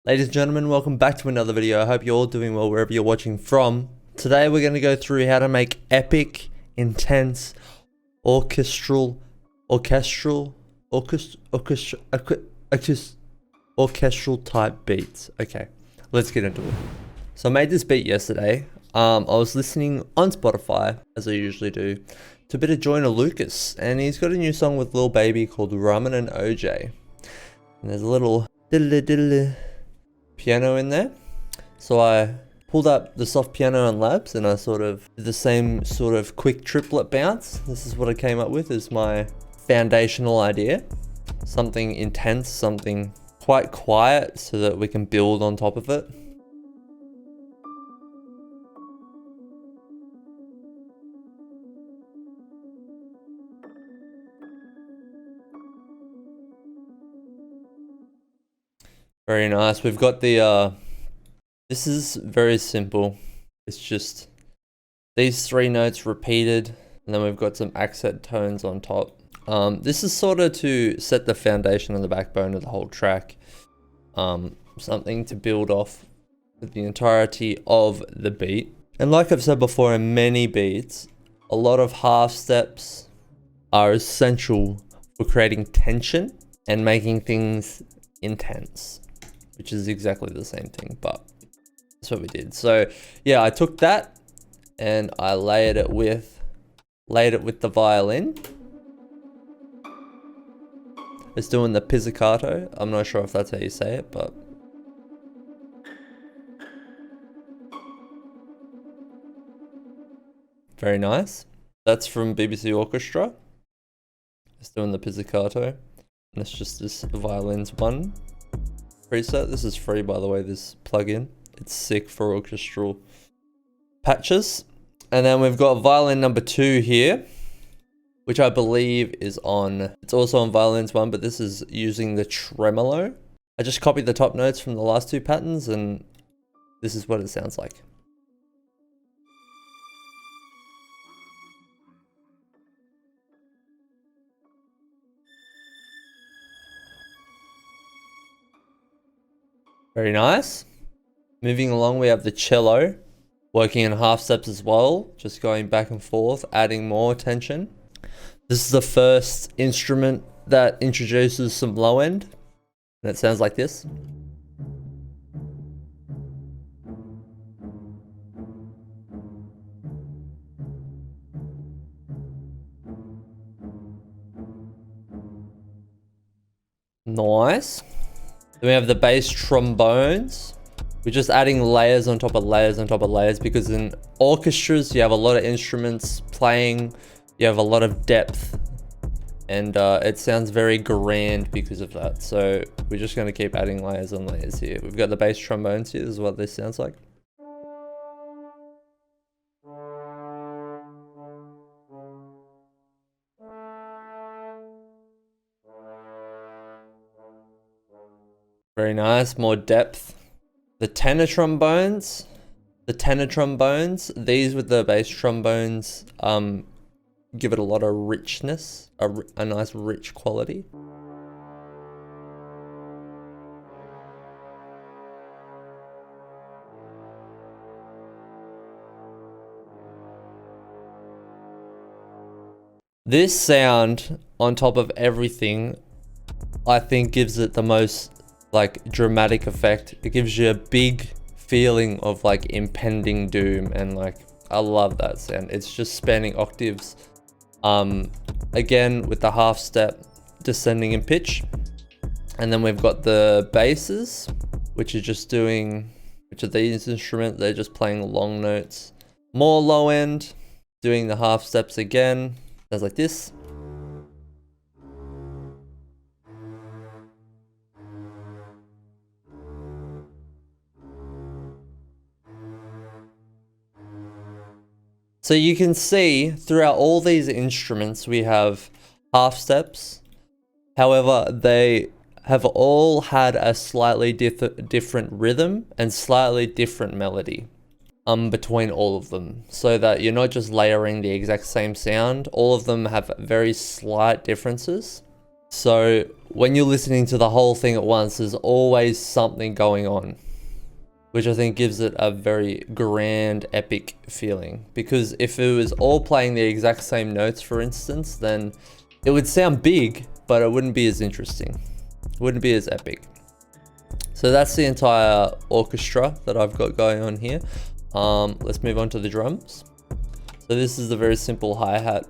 Ladies and gentlemen, welcome back to another video. I hope you're all doing well wherever you're watching from. Today we're going to go through how to make epic, intense, orchestral type beats. Okay, let's get into it. So I made this beat yesterday. I was listening on Spotify, as I usually do, to a bit of Joyner Lucas, and he's got a new song with Lil Baby called Ramen and OJ. And there's a little diddle piano in there. So I pulled up the soft piano on Labs and I sort of did the same sort of quick triplet bounce. This is what I came up with as my foundational idea. Something intense, something quite quiet so that we can build on top of it. Very nice. We've got the, this is very simple. It's just these three notes repeated, and then we've got some accent tones on top. This is sort of to set the foundation and the backbone of the whole track. Something to build off with the entirety of the beat. And like I've said before in many beats, a lot of half steps are essential for creating tension and making things intense, which is exactly the same thing, but that's what we did. So yeah, I took that and I layered it with the violin. It's doing the pizzicato. I'm not sure if that's how you say it, but very nice. That's from BBC Orchestra. It's doing the pizzicato, and it's just this violin's one preset. This is free, by the way, this plugin. It's sick for orchestral patches. And then we've got violin number 2 here, which I believe is on, it's also on violins 1, but this is using the tremolo. I just copied the top notes from the last 2 patterns and this is what it sounds like. Very nice. Moving along, we have the cello, working in half steps as well, just going back and forth, adding more tension. This is the first instrument that introduces some low end, and it sounds like this. Nice. Then we have the bass trombones. We're just adding layers on top of layers on top of layers, because in orchestras you have a lot of instruments playing, you have a lot of depth, and it sounds very grand because of that. So we're just going to keep adding layers on layers here. We've got the bass trombones here. This is what this sounds like. Very nice, more depth. The tenor trombones, these with the bass trombones, give it a lot of richness, a nice rich quality. This sound on top of everything, I think gives it the most like dramatic effect. It gives you a big feeling of like impending doom, and like I love that sound. It's just spanning octaves. Again with the half step descending in pitch, and then we've got the basses, which are just doing, which are these instruments, they're just playing long notes, more low end, doing the half steps again. Sounds like this. So you can see throughout all these instruments we have half steps. However, they have all had a slightly different rhythm and slightly different melody between all of them, so that you're not just layering the exact same sound. All of them have very slight differences. So when you're listening to the whole thing at once, there's always something going on, which I think gives it a very grand, epic feeling. Because if it was all playing the exact same notes, for instance, then it would sound big, but it wouldn't be as interesting. It wouldn't be as epic. So that's the entire orchestra that I've got going on here. Let's move on to the drums. So this is the very simple hi-hat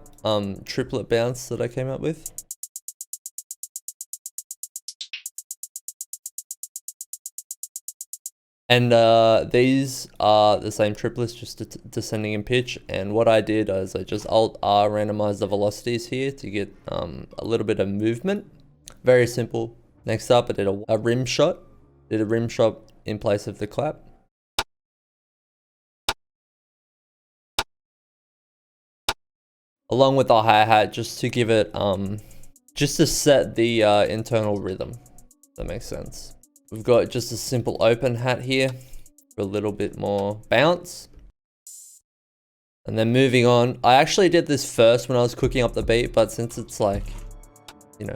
triplet bounce that I came up with. And these are the same triplets, just descending in pitch. And what I did is I just Alt-R randomized the velocities here to get a little bit of movement. Very simple. Next up, I did a rim shot. Did a rim shot in place of the clap. Along with the hi-hat, just to give it, just to set the internal rhythm, if that makes sense. We've got just a simple open hat here for a little bit more bounce. And then moving on, I actually did this first when I was cooking up the beat, but since it's like, you know,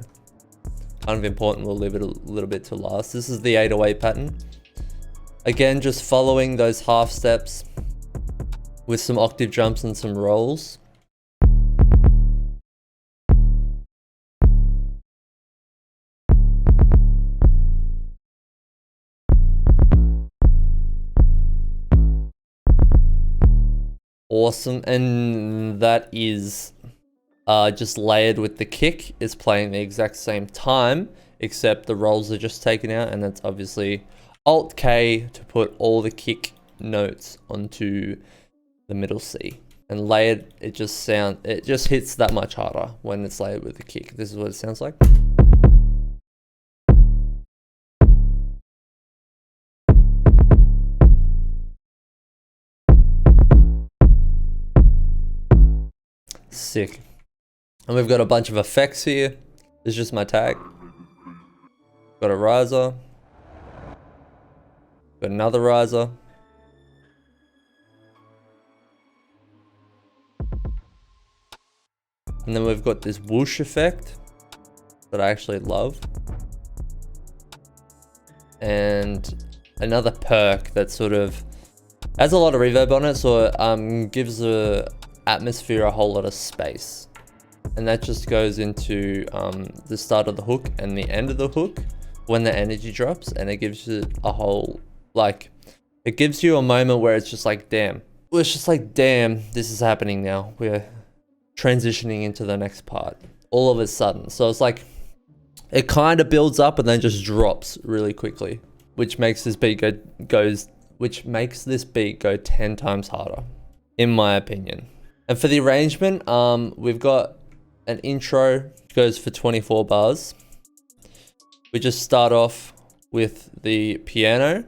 kind of important, we'll leave it a little bit to last. This is the 808 pattern. Again, just following those half steps with some octave jumps and some rolls. Awesome, and that is just layered with the kick. It's playing the exact same time, except the rolls are just taken out, and that's obviously Alt K to put all the kick notes onto the middle C. And layered, it just hits that much harder when it's layered with the kick. This is what it sounds like. Sick. And we've got a bunch of effects here. This is just my tag. Got a riser. Got another riser. And then we've got this whoosh effect that I actually love. And another perk that sort of has a lot of reverb on it, so it gives the atmosphere a whole lot of space. And that just goes into the start of the hook and the end of the hook when the energy drops, and it gives you a whole, like, it gives you a moment where it's just like, damn. Well, it's just like, damn, this is happening now. We're transitioning into the next part all of a sudden. So it's like, it kind of builds up and then just drops really quickly, which makes this beat go 10 times harder, in my opinion. And for the arrangement, we've got an intro, which goes for 24 bars. We just start off with the piano,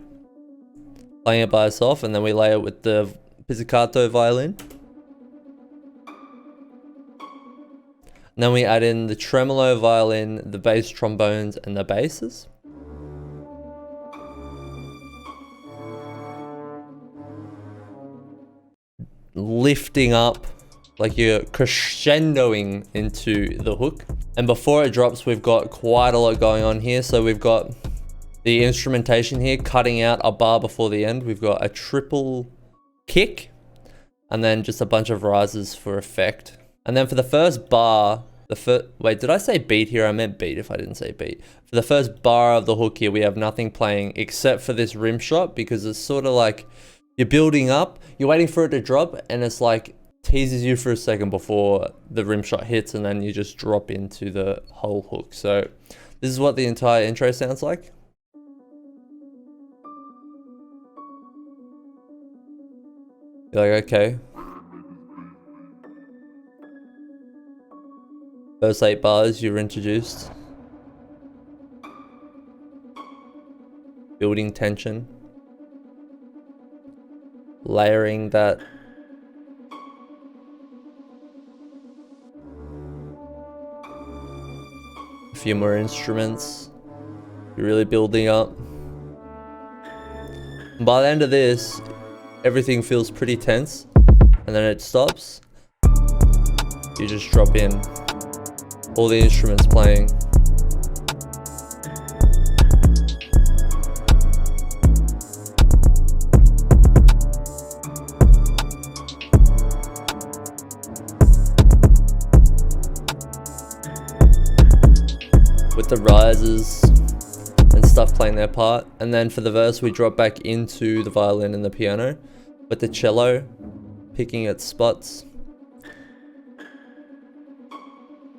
playing it by itself, and then we layer it with the pizzicato violin. And then we add in the tremolo violin, the bass trombones, and the basses. Lifting up, like you're crescendoing into the hook. And before it drops, we've got quite a lot going on here. So we've got the instrumentation here, cutting out a bar before the end. We've got a triple kick, and then just a bunch of rises for effect. And then for the first bar, wait, did I say beat here? I meant beat if I didn't say beat. For the first bar of the hook here, we have nothing playing except for this rim shot, because it's sort of like, you're building up, you're waiting for it to drop, and it's like teases you for a second before the rim shot hits, and then you just drop into the whole hook. So this is what the entire intro sounds like. You're like, okay. First 8 bars, you're introduced. Building tension. Layering that. A few more instruments. You're really building up. And by the end of this, everything feels pretty tense, and then it stops. You just drop in all the instruments playing. the risers and stuff playing their part. And then for the verse, we drop back into the violin and the piano, with the cello picking its spots.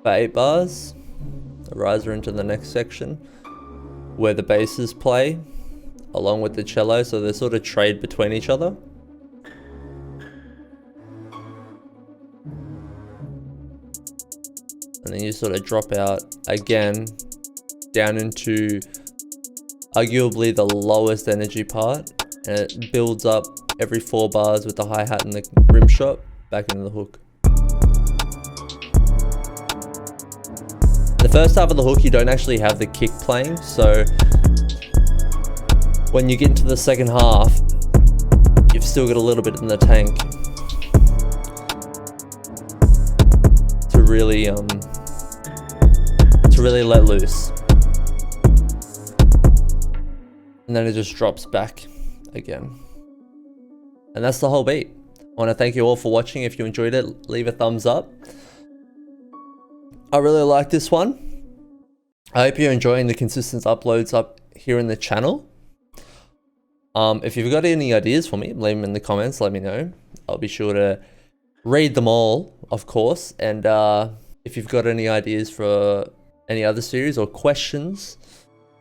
For 8 bars, a riser into the next section, where the basses play along with the cello, so they sort of trade between each other. And then you sort of drop out again down into arguably the lowest energy part, and it builds up every 4 bars with the hi-hat and the rim shot back into the hook. The first half of the hook, you don't actually have the kick playing, so when you get into the second half, you've still got a little bit in the tank to really let loose. And then it just drops back again. And that's the whole beat. I want to thank you all for watching. If you enjoyed it, leave a thumbs up. I really like this one. I hope you're enjoying the consistent uploads up here in the channel. If you've got any ideas for me, leave them in the comments, let me know. I'll be sure to read them all, of course. And if you've got any ideas for any other series or questions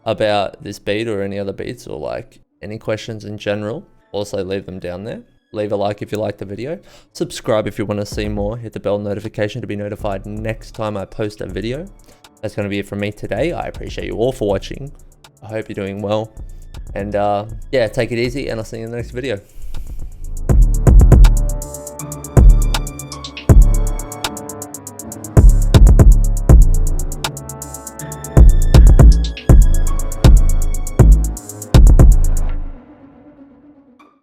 about this beat or any other beats, or like any questions in general, also leave them down there. Leave a like if you like the video. Subscribe if you want to see more. Hit the bell notification to be notified next time I post a video. That's going to be it from me today. I appreciate you all for watching. I hope you're doing well. And yeah, take it easy, and I'll see you in the next video.